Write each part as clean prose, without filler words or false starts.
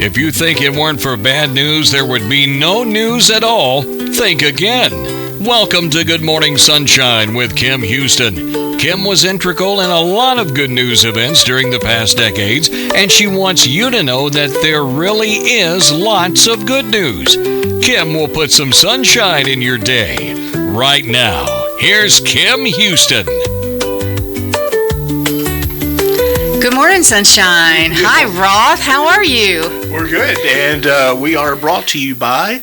If you think it weren't for bad news, there would be no news at all, think again. Welcome to Good Morning Sunshine with Kim Huston. Kim was integral in a lot of good news events during the past decades, and she wants you to know that there really is lots of good news. Kim will put some sunshine in your day. Right now, here's Kim Huston. Good morning, Sunshine. Hi, Roth. How are you? We're good, and we are brought to you by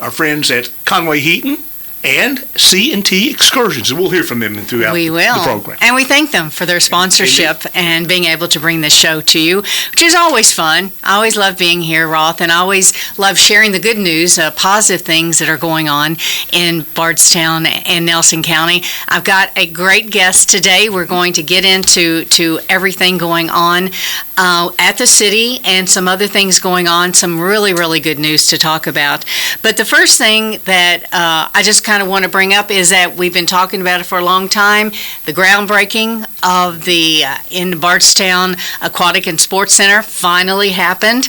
our friends at Conway Heaton and C&T Excursions, and we'll hear from them throughout the program. And we thank them for their sponsorship and being able to bring this show to you, which is always fun. I always love being here, Roth, and I always love sharing the good news, positive things that are going on in Bardstown and Nelson County. I've got a great guest today. We're going to get into everything going on at the city and some other things going on, some really, really good news to talk about. But the first thing that I just kind of want to bring up is that we've been talking about it for a long time. The groundbreaking of the in Bardstown Aquatic and Sports Center finally happened.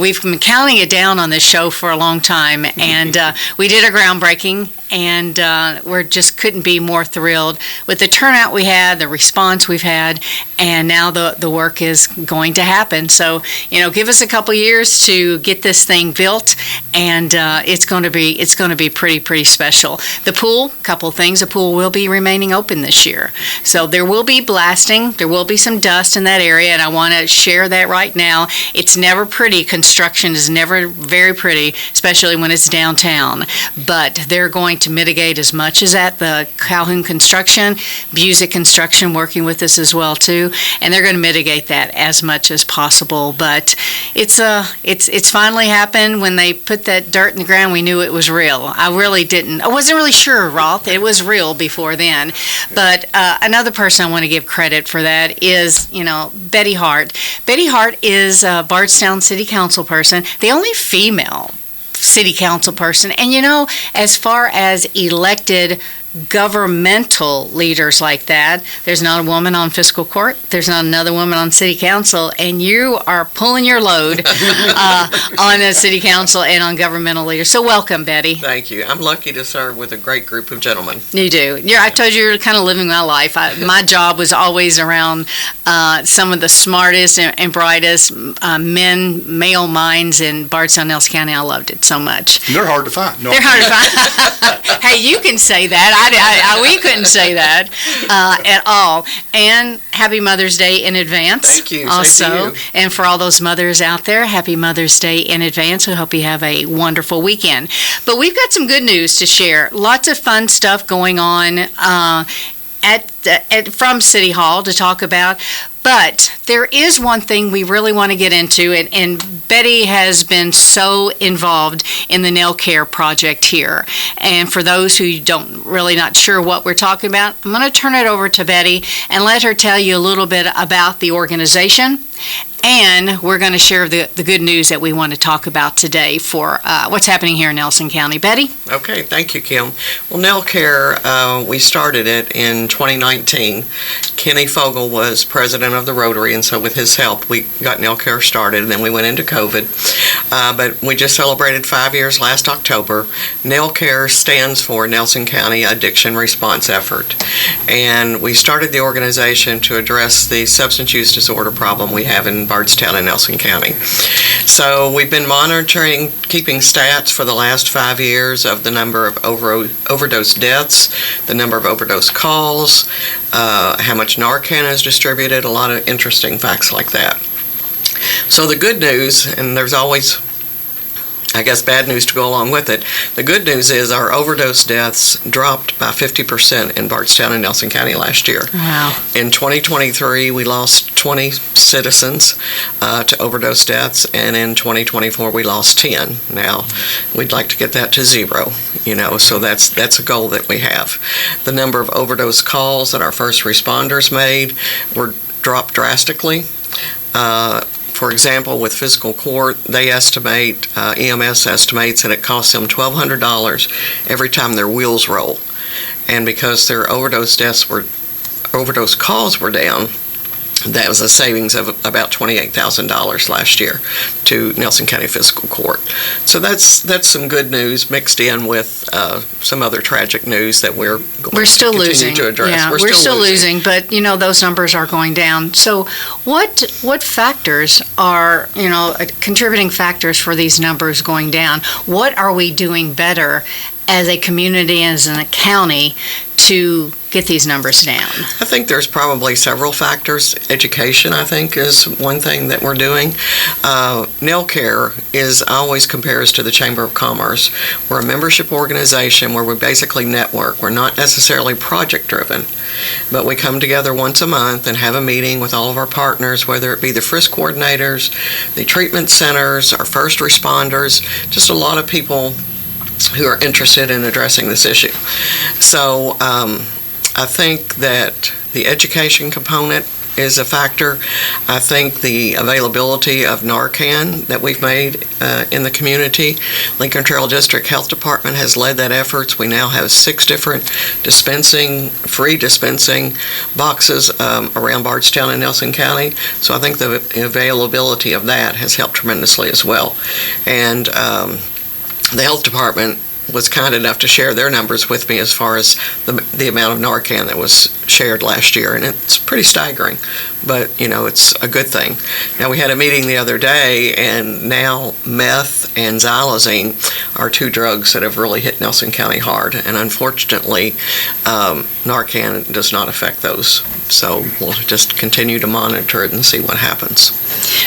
We've been counting it down on this show for a long time, and we did a groundbreaking, and we just couldn't be more thrilled with the turnout we had, the response we've had, and now the work is going to happen. So, give us a couple years to get this thing built, and it's going to be pretty special. The pool, couple things. The pool will be remaining open this year, so there will be blasting. There will be some dust in that area, and I want to share that right now. It's never pretty. Construction is never very pretty, especially when it's downtown. But they're going to mitigate as much as that. The Calhoun Construction, Busick Construction, working with us as well too, and they're going to mitigate that as much as possible. But it's finally happened. When they put that dirt in the ground, we knew it was real. I wasn't really sure, Roth. It was real before then. But another person I want to give credit for that is, Betty Hart. Betty Hart is a Bardstown City Council person, the only female city council person. And as far as elected governmental leaders like that, there's not a woman on fiscal court, there's not another woman on city council, and you are pulling your load on a city council and on governmental leaders. So welcome, Betty. Thank you. I'm lucky to serve with a great group of gentlemen. You do. I told you, you're kind of living my life. My job was always around some of the smartest and brightest male minds in Bardstown, Nelson County. I loved it so much. They're hard to find. They're hard to find. Hey, you can say that. We couldn't say that at all. And happy Mother's Day in advance. Thank you. Also, same to you. And for all those mothers out there, happy Mother's Day in advance. We hope you have a wonderful weekend. But we've got some good news to share. Lots of fun stuff going on from City Hall to talk about. But there is one thing we really want to get into, and Betty has been so involved in the nail care project here. And for those who not sure what we're talking about, I'm going to turn it over to Betty and let her tell you a little bit about the organization. And we're going to share the good news that we want to talk about today for what's happening here in Nelson County. Betty? Okay, thank you, Kim. Well, Nail Care, we started it in 2019. Kenny Fogel was president of the Rotary, and so with his help, we got Nail Care started, and then we went into COVID. But we just celebrated 5 years last October. Nail Care stands for Nelson County Addiction Response Effort. And we started the organization to address the substance use disorder problem we have in Bardstown and Nelson County. So we've been monitoring, keeping stats for the last 5 years of the number of overdose deaths, the number of overdose calls, how much Narcan is distributed, a lot of interesting facts like that. So the good news, and there's always, I guess, bad news to go along with it. The good news is our overdose deaths dropped by 50% in Bardstown and Nelson County last year. Wow. In 2023, we lost 20 citizens to overdose deaths, and in 2024, we lost 10. Now, we'd like to get that to 0, so that's a goal that we have. The number of overdose calls that our first responders made were dropped drastically. For example, with physical court, they estimate, EMS estimates that it costs them $1,200 every time their wheels roll. And because their overdose calls were down, That was a savings of about $28,000 last year to Nelson County Fiscal Court. So that's some good news mixed in with some other tragic news that we're still losing to address. Yeah, we're still losing, but those numbers are going down. So what factors are contributing factors for these numbers going down? What are we doing better as a community, as a county, to get these numbers down? I think there's probably several factors. Education, I think, is one thing that we're doing. NELCARE always compares to the Chamber of Commerce. We're a membership organization where we basically network. We're not necessarily project-driven, but we come together once a month and have a meeting with all of our partners, whether it be the frisk coordinators, the treatment centers, our first responders, just a lot of people who are interested in addressing this issue. So I think that the education component is a factor. I think the availability of Narcan that we've made in the community. Lincoln Trail District Health Department has led that effort. We now have 6 different free dispensing boxes around Bardstown and Nelson County. So I think the availability of that has helped tremendously as well. And the health department was kind enough to share their numbers with me as far as the amount of Narcan that was shared last year, and it's pretty staggering, but it's a good thing. Now, we had a meeting the other day, and now meth and xylazine are 2 drugs that have really hit Nelson County hard, and unfortunately Narcan does not affect those, so we'll just continue to monitor it and see what happens.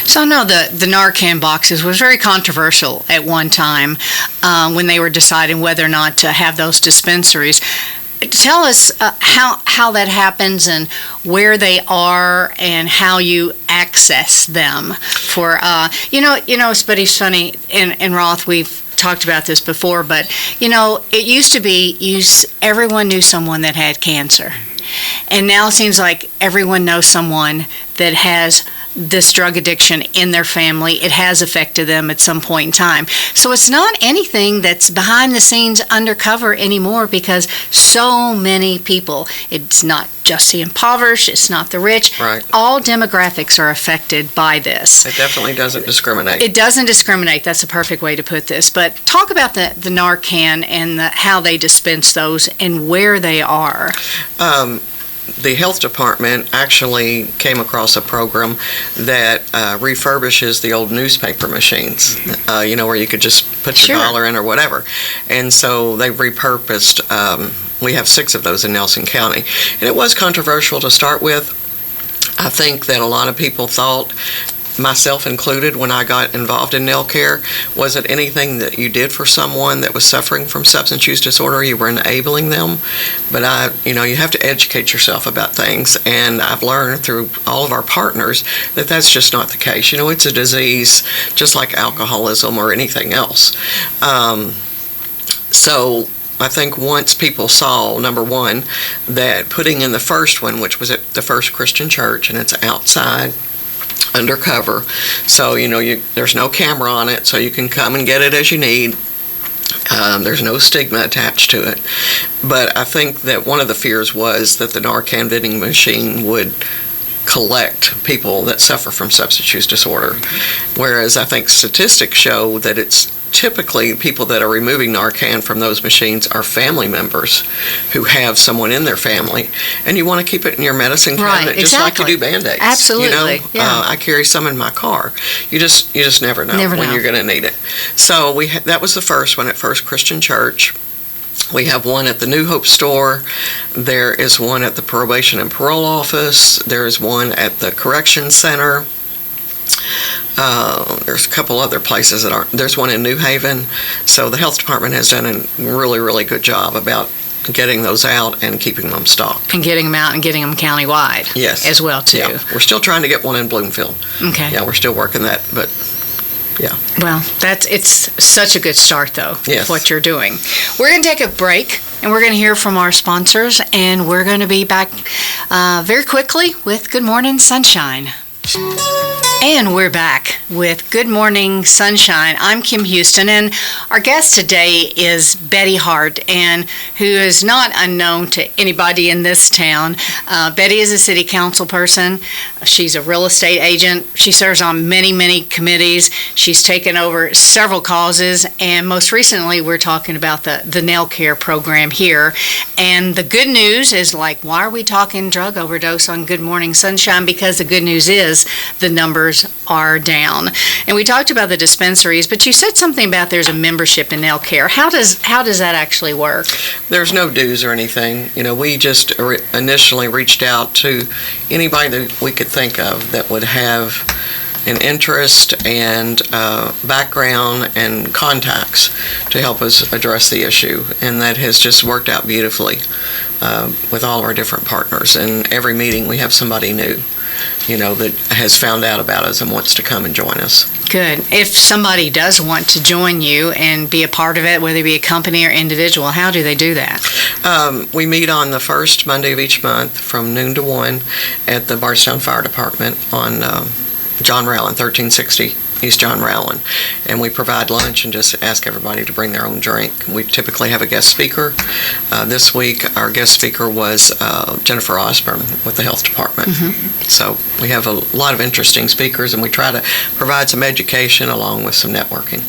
So I know the Narcan boxes was very controversial at one time when they were deciding whether or not to have those dispensaries. Tell us how that happens and where they are and how you access them. For but it's funny, and Roth, we've talked about this before, but it used to be everyone knew someone that had cancer, and now it seems like everyone knows someone that has this drug addiction in their family. It has affected them at some point in time. So it's not anything that's behind the scenes undercover anymore, because so many people, it's not just the impoverished, it's not the rich. Right. All demographics are affected by this. It definitely doesn't discriminate. It doesn't discriminate. That's a perfect way to put this. But talk about the Narcan and how they dispense those and where they are. The health department actually came across a program that refurbishes the old newspaper machines, where you could just put your dollar in or whatever. And so they've repurposed, we have 6 of those in Nelson County. And it was controversial to start with. I think that a lot of people thought, myself included, when I got involved in NELCARE, was it anything that you did for someone that was suffering from substance use disorder, you were enabling them? But you have to educate yourself about things, and I've learned through all of our partners that that's just not the case. It's a disease just like alcoholism or anything else. So I think once people saw, number one, that putting in the first one, which was at the First Christian Church, and it's outside, undercover, so there's no camera on it, so you can come and get it as you need. There's no stigma attached to it. But I think that one of the fears was that the Narcan vending machine would collect people that suffer from substance use disorder, whereas I think statistics show that it's typically people that are removing Narcan from those machines are family members who have someone in their family, and you want to keep it in your medicine cabinet, just like you do Band-Aids. Absolutely. I carry some in my car. You just never know when you're going to need it. So that was the first one at First Christian Church. We have one at the New Hope store. There is one at the Probation and Parole Office. There is one at the Correction Center. There's a couple other places that aren't. There's one in New Haven. So the health department has done a really, really good job about getting those out and keeping them stocked. And getting them out and getting them countywide. Yes. As well, too. Yeah. We're still trying to get one in Bloomfield. Okay. Yeah, we're still working that, but yeah. Well, it's such a good start, though, yes, what you're doing. We're going to take a break, and we're going to hear from our sponsors, and we're going to be back very quickly with Good Morning Sunshine. And we're back with Good Morning Sunshine. I'm Kim Huston, and our guest today is Betty Hart, and who is not unknown to anybody in this town. Betty is a city council person. She's a real estate agent. She serves on many, many committees. She's taken over several causes, and most recently we're talking about the nail care program here. And the good news is, like, why are we talking drug overdose on Good Morning Sunshine? Because the good news is the numbers are down. And we talked about the dispensaries, but you said something about there's a membership in nail care. How does that actually work? There's no dues or anything. We just initially reached out to anybody that we could think of that would have an interest and background and contacts to help us address the issue. And that has just worked out beautifully with all of our different partners. And every meeting we have somebody new, that has found out about us and wants to come and join us. Good. If somebody does want to join you and be a part of it, whether it be a company or individual, how do they do that? We meet on the first Monday of each month from noon to 1 at the Bardstown Fire Department on John Rowland, 1360 East John Rowland. And we provide lunch and just ask everybody to bring their own drink. We typically have a guest speaker. This week, our guest speaker was Jennifer Osborne with the Health Department. Mm-hmm. So we have a lot of interesting speakers, and we try to provide some education along with some networking.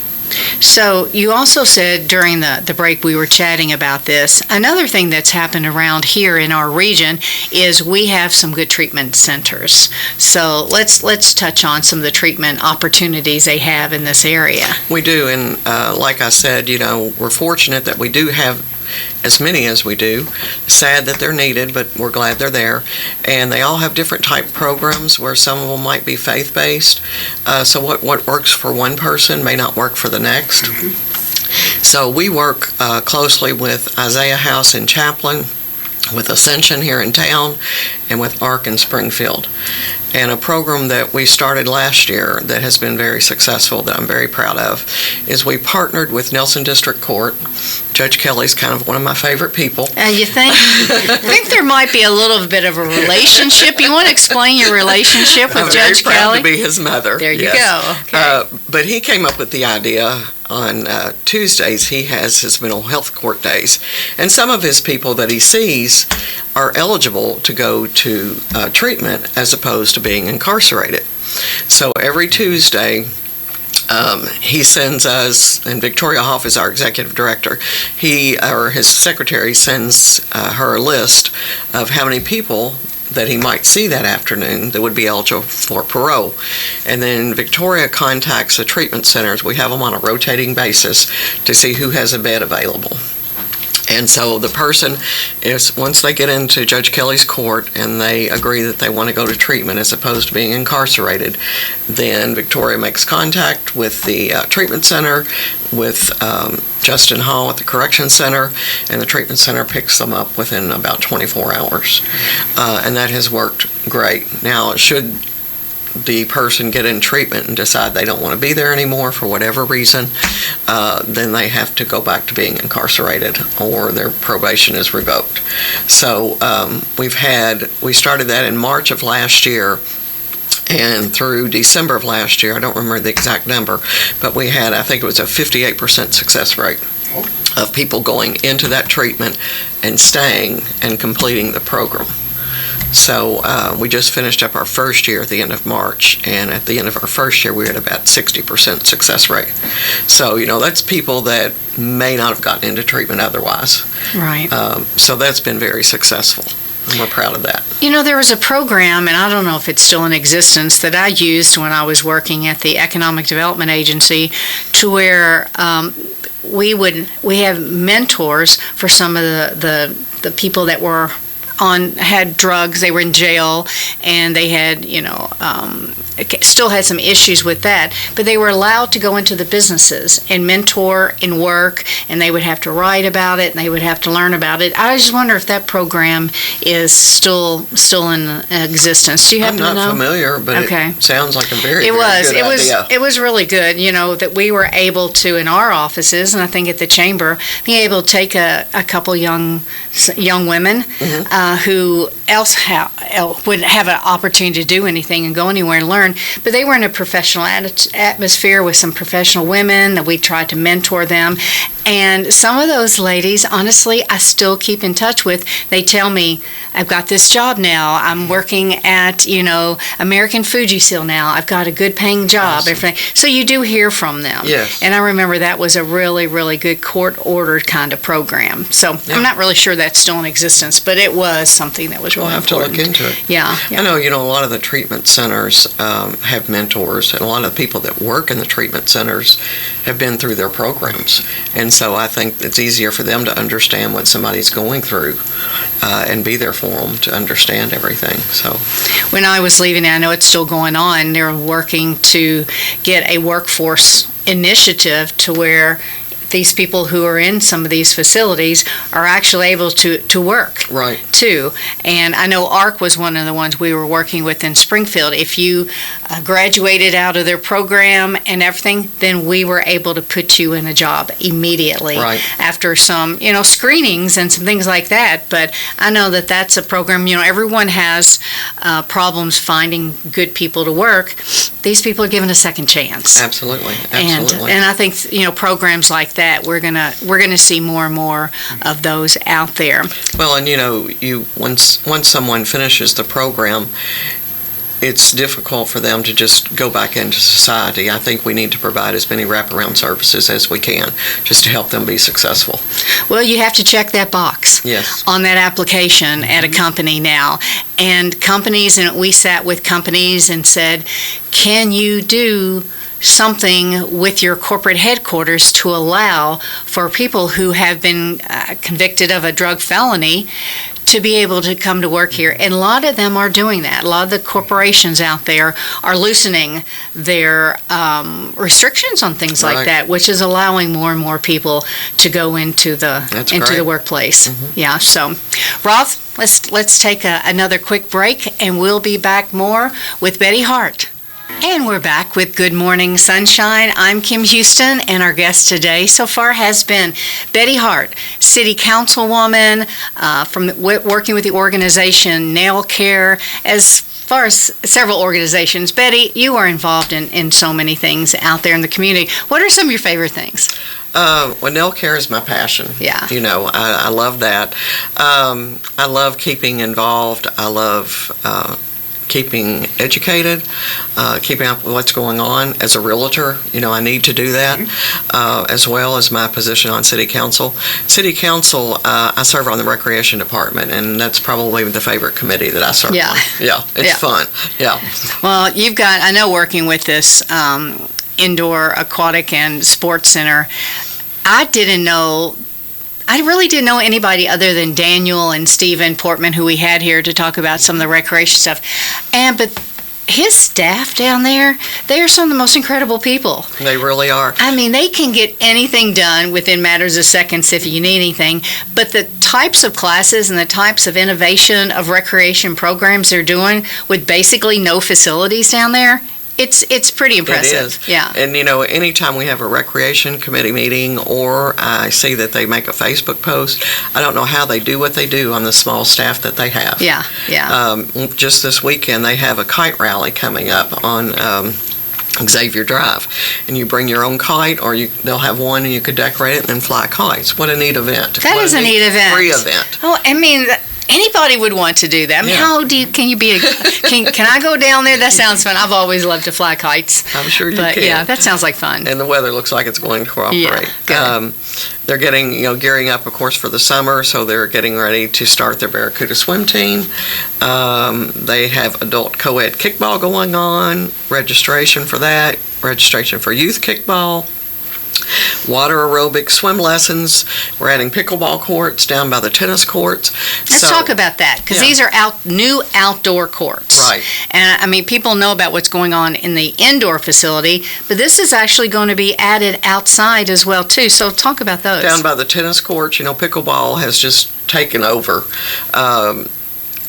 So you also said during the break we were chatting about this. Another thing that's happened around here in our region is we have some good treatment centers. So let's touch on some of the treatment opportunities they have in this area. We do, and like I said, we're fortunate that we do have as many as we do. Sad that they're needed, but we're glad they're there. And they all have different type programs where some of them might be faith-based. So what works for one person may not work for the next. Mm-hmm. So we work closely with Isaiah House in Chaplin, with Ascension here in town, and with ARC in Springfield. And a program that we started last year that has been very successful, that I'm very proud of, is we partnered with Nelson District Court. Judge Kelley's kind of one of my favorite people. You think there might be a little bit of a relationship? You want to explain your relationship with Judge Kelley? I'm very proud to be his mother. There you go. Okay. But he came up with the idea. On Tuesdays, he has his mental health court days. And some of his people that he sees are eligible to go to treatment as opposed to being incarcerated. So every Tuesday, he sends us, and Victoria Hoff is our executive director, his secretary sends her a list of how many people that he might see that afternoon that would be eligible for parole. And then Victoria contacts the treatment centers. We have them on a rotating basis to see who has a bed available. And so the person is, once they get into Judge Kelley's court and they agree that they want to go to treatment as opposed to being incarcerated, then Victoria makes contact with the treatment center, with Justin Hall at the Correction Center, and the treatment center picks them up within about 24 hours. And that has worked great. Now, should the person get in treatment and decide they don't want to be there anymore for whatever reason, then they have to go back to being incarcerated or their probation is revoked. So we started that in March of last year, and through December of last year, I don't remember the exact number, but we had, I think it was a 58% success rate of people going into that treatment and staying and completing the program. So we just finished up our first year at the end of March, and at the end of our first year, we had about 60% success rate. So, that's people that may not have gotten into treatment otherwise. Right. So that's been very successful, and we're proud of that. There was a program, and I don't know if it's still in existence, that I used when I was working at the Economic Development Agency, to where we have mentors for some of the people that were had drugs. They were in jail, and they had still had some issues with that, but they were allowed to go into the businesses and mentor and work, and they would have to write about it, and they would have to learn about it. I just wonder if that program is still in existence. Do you happen to know? I'm not familiar, but okay. It sounds like a very good idea. It was really good, that we were able to, in our offices, and I think at the chamber, be able to take a couple young women Mm-hmm. who would have an opportunity to do anything and go anywhere and learn. But they were in a professional atmosphere with some professional women that we tried to mentor them. And some of those ladies, honestly, I still keep in touch with. They tell me, I've got this job now. I'm working at, American Fuji-Seal now. I've got a good paying job. Awesome. Everything. So you do hear from them. Yes. And I remember that was a really, really good court-ordered kind of program. So Yeah. I'm not really sure that's still in existence, but it was something that was We'll really have to important. look into it. Yeah. I know, a lot of the treatment centers have mentors, and a lot of the people that work in the treatment centers have been through their programs. And so I think it's easier for them to understand what somebody's going through and be there for them to understand everything. So When I was leaving, I know it's still going on, they're working to get a workforce initiative to where these people who are in some of these facilities are actually able to work. Right. Too. And I know ARC was one of the ones we were working with in Springfield. If you graduated out of their program and everything, then we were able to put you in a job immediately. Right. After some, screenings and some things like that. But I know that that's a program, everyone has problems finding good people to work. These people are given a second chance. Absolutely. And I think, programs like that, we're gonna see more and more of those out there. Well, and once someone finishes the program, it's difficult for them to just go back into society. I think we need to provide as many wraparound services as we can just to help them be successful. Well, you have to check that box. Yes. On that application at a company now. And we sat with companies and said, can you do something with your corporate headquarters to allow for people who have been convicted of a drug felony to be able to come to work here. And a lot of them are doing that. A lot of the corporations out there are loosening their restrictions on things like Right. that, which is allowing more and more people to go into the great. workplace. Yeah. So, Roth, let's take another quick break, and we'll be back more with Betty Hart. And we're back with Good Morning Sunshine. I'm Kim Huston, and our guest today so far has been Betty Hart, City Councilwoman, working with the organization Nail Care, as far as several organizations. Betty, you are involved in so many things out there in the community. What are some of your favorite things? Nail care is my passion. Yeah. I love that. I love keeping involved. I love keeping educated, keeping up with what's going on. As a realtor, I need to do that, as well as my position on City Council. City Council, I serve on the Recreation Department, and that's probably the favorite committee that I serve Yeah. on. Yeah, it's fun. Yeah. Well, I know working with this indoor aquatic and sports center, I really didn't know anybody other than Daniel and Stephen Portman, who we had here to talk about some of the recreation stuff. But his staff down there, they are some of the most incredible people. They really are. I mean, they can get anything done within matters of seconds if you need anything. But the types of classes and the types of innovation of recreation programs they're doing with basically no facilities down there, it's pretty impressive. It is. Yeah. And anytime we have a recreation committee meeting, or I see that they make a Facebook post, I don't know how they do what they do on the small staff that they have. Yeah. Just this weekend, they have a kite rally coming up on Xavier Drive, and you bring your own kite, or they'll have one and you could decorate it and then fly kites. What a neat event. That is a neat event. Free event. Oh, I mean, anybody would want to do that. I mean, Yeah. can I go down there? That sounds fun. I've always loved to fly kites. I'm sure you But can. yeah, that sounds like fun. And the weather looks like it's going to cooperate. Yeah, good. They're getting, gearing up, of course, for the summer, so they're getting ready to start their Barracuda swim team. They have adult co-ed kickball going on, registration for that, registration for youth kickball. Water aerobic swim lessons. We're adding pickleball courts down by the tennis courts. Let's talk about that, because these are new outdoor courts. Right. And I mean, people know about what's going on in the indoor facility, but this is actually going to be added outside as well, too. So talk about those. Down by the tennis courts, pickleball has just taken over.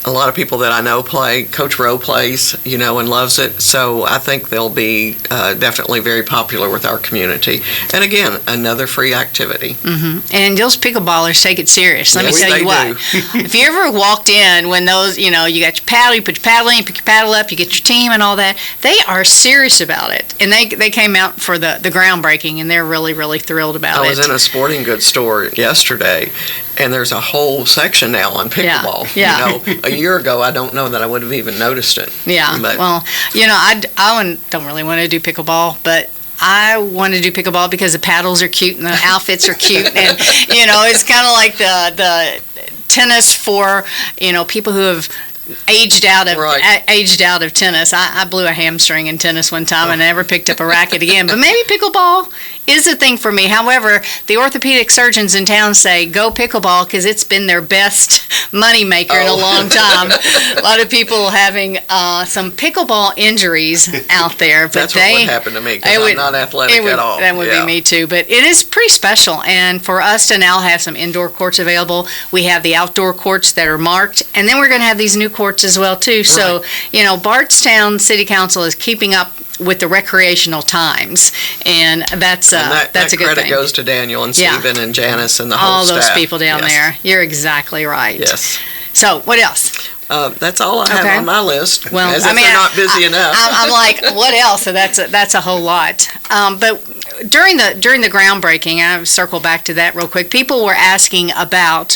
a lot of people that I know play. Coach Rowe plays, and loves it. So I think they'll be definitely very popular with our community. And again, another free activity. Mm-hmm. And those pickleballers take it serious. Let me tell you what. If you ever walked in when those, you got your paddle, you put your paddle in, you pick your paddle up, you get your team and all that, they are serious about it. And they came out for the groundbreaking, and they're really, really thrilled about it. I was in a sporting goods store yesterday, and there's a whole section now on pickleball. Yeah. A year ago, I don't know that I would have even noticed it. Yeah. But, well, I don't really want to do pickleball, but I want to do pickleball because the paddles are cute and the outfits are cute, and it's kind of like the tennis for people who have aged out of tennis. I blew a hamstring in tennis one time and I never picked up a racket again. But maybe pickleball is a thing for me. However, the orthopedic surgeons in town say go pickleball because it's been their best money maker in a long time. A lot of people having some pickleball injuries out there. But that's what would happen to me because I'm not athletic at all. That would be me too. But it is pretty special. And for us to now have some indoor courts available, we have the outdoor courts that are marked. And then we're going to have these new courts as well too. So, Bardstown City Council is keeping up with the recreational times, and that's a good thing. Credit goes to Daniel and Stephen and Janice and the whole all staff. those people down there. You're exactly right. Yes. So, what else? That's all I have on my list. Well, as if they're not busy enough. I'm like, what else? So that's a whole lot. But during the groundbreaking, I circle back to that real quick. People were asking about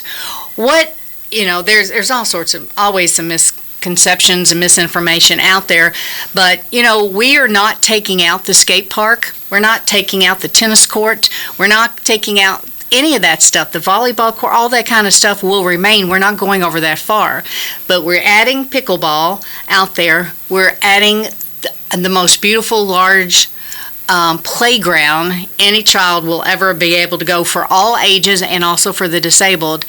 what. There's all sorts of, always some misconceptions and misinformation out there, but, we are not taking out the skate park. We're not taking out the tennis court. We're not taking out any of that stuff. The volleyball court, all that kind of stuff will remain. We're not going over that far, but we're adding pickleball out there. We're adding the most beautiful, large playground any child will ever be able to go for all ages and also for the disabled.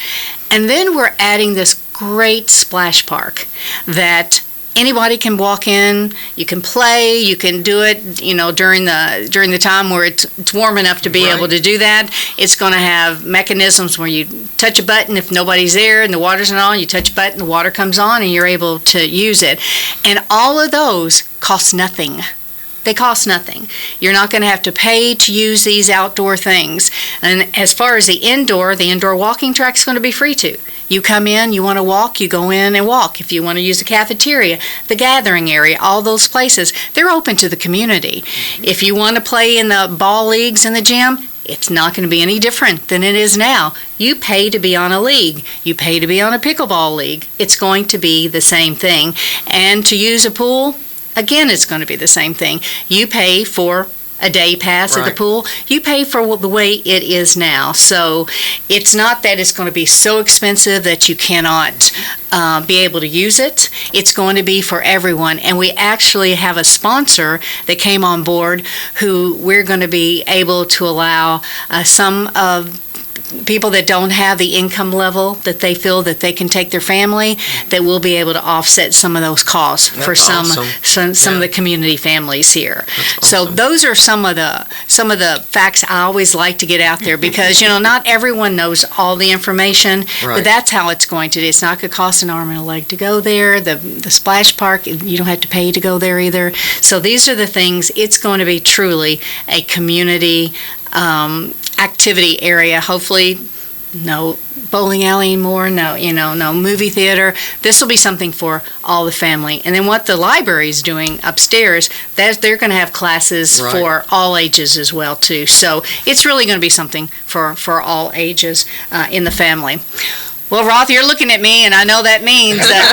And then we're adding this great splash park that anybody can walk in, you can play, you can do it, during the time where it's warm enough to be able to do that. It's going to have mechanisms where you touch a button if nobody's there and the water's not on, you touch a button, the water comes on and you're able to use it. And all of those cost nothing. They cost nothing. You're not going to have to pay to use these outdoor things. And as far as the indoor walking track is going to be free too. You come in, you want to walk, you go in and walk. If you want to use the cafeteria, the gathering area, all those places, they're open to the community. If you want to play in the ball leagues in the gym, it's not going to be any different than it is now. You pay to be on a league. You pay to be on a pickleball league. It's going to be the same thing. And to use a pool, again, it's going to be the same thing. You pay for a day pass at the pool. You pay for the way it is now. So it's not that it's going to be so expensive that you cannot be able to use it. It's going to be for everyone. And we actually have a sponsor that came on board who we're going to be able to allow some of people that don't have the income level that they feel that they can take their family, that we'll be able to offset some of those costs for some of the community families here. So those are some of the facts I always like to get out there because not everyone knows all the information, but that's how it's going to be. It's not going to cost an arm and a leg to go there. The splash park, you don't have to pay to go there either. So these are the things. It's going to be truly a community activity area. Hopefully, no bowling alley anymore, no movie theater. This will be something for all the family. And then what the library is doing upstairs, they're going to have classes for all ages as well too. So it's really going to be something for all ages in the family. Well, Roth, you're looking at me, and I know that means that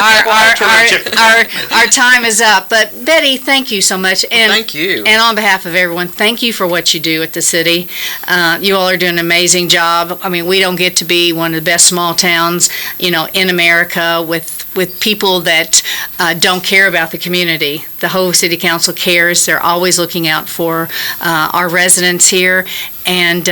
our time is up. But Betty, thank you so much. And, thank you. And on behalf of everyone, thank you for what you do at the city. You all are doing an amazing job. I mean, we don't get to be one of the best small towns, in America with people that don't care about the community. The whole city council cares. They're always looking out for our residents here, and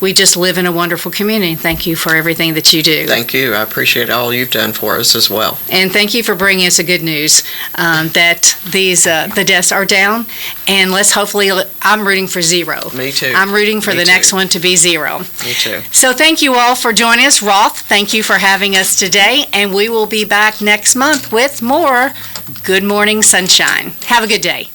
we just live in a wonderful community. Thank you for everything that you do. Thank you. I appreciate all you've done for us as well. And thank you for bringing us the good news that the deaths are down. And let's hopefully, I'm rooting for zero. Me too. I'm rooting for Me the too. next one to be zero. Me too. So thank you all for joining us. Roth, thank you for having us today. And we will be back next month with more Good Morning Sunshine. Have a good day.